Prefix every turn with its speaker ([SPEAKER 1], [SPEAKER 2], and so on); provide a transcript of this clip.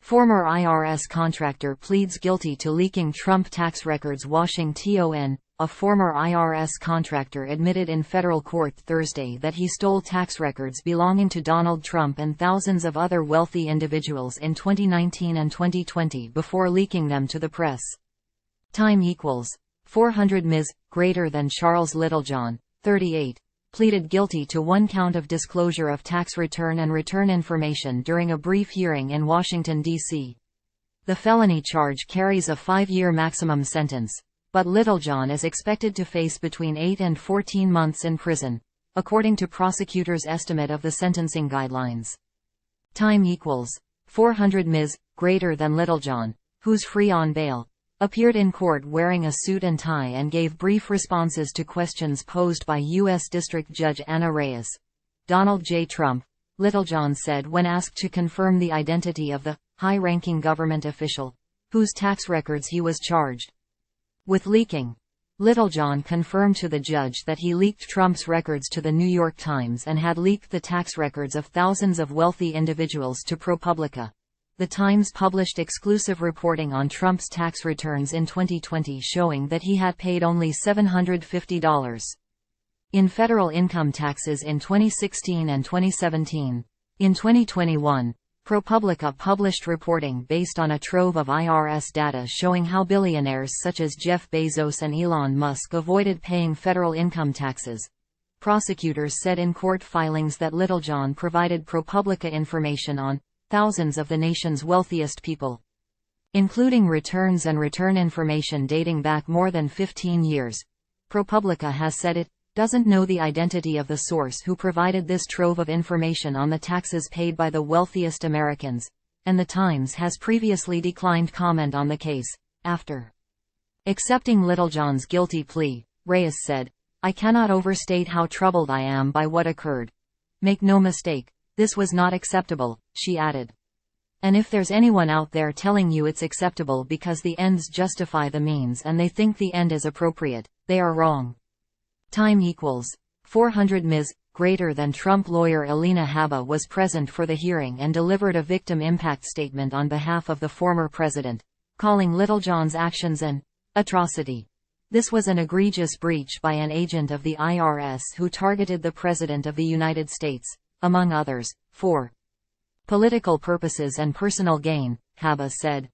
[SPEAKER 1] Former IRS contractor pleads guilty to leaking Trump tax records. Washington. A former IRS contractor admitted in federal court Thursday that he stole tax records belonging to Donald Trump and thousands of other wealthy individuals in 2019 and 2020 before leaking them to the press. Time equals 400 Ms. greater than Charles Littlejohn, 38, pleaded guilty to one count of disclosure of tax return and return information during a brief hearing in Washington, D.C. The felony charge carries a 5-year maximum sentence, but Littlejohn is expected to face between 8 and 14 months in prison, according to prosecutors' estimate of the sentencing guidelines. Time equals 400 Ms. greater than Littlejohn, who's free on bail, appeared in court wearing a suit and tie and gave brief responses to questions posed by U.S. District Judge Ana Reyes. Donald J. Trump, Littlejohn said when asked to confirm the identity of the high-ranking government official, whose tax records he was charged with leaking. Littlejohn confirmed to the judge that he leaked Trump's records to the New York Times and had leaked the tax records of thousands of wealthy individuals to ProPublica. The Times published exclusive reporting on Trump's tax returns in 2020 showing that he had paid only $750 in federal income taxes in 2016 and 2017. In 2021, ProPublica published reporting based on a trove of IRS data showing how billionaires such as Jeff Bezos and Elon Musk avoided paying federal income taxes. Prosecutors said in court filings that Littlejohn provided ProPublica information on thousands of the nation's wealthiest people, including returns and return information dating back more than 15 years. ProPublica has said it doesn't know the identity of the source who provided this trove of information on the taxes paid by the wealthiest Americans, and the Times has previously declined comment on the case. After accepting Littlejohn's guilty plea, Reyes said, "I cannot overstate how troubled I am by what occurred. Make no mistake, this was not acceptable," she added. "And if there's anyone out there telling you it's acceptable because the ends justify the means and they think the end is appropriate, they are wrong." Time equals 400 Ms. greater than Trump lawyer Alina Habba was present for the hearing and delivered a victim impact statement on behalf of the former president, calling Littlejohn's actions an atrocity. This was an egregious breach by an agent of the IRS who targeted the President of the United States, among others, for political purposes and personal gain, Habba said.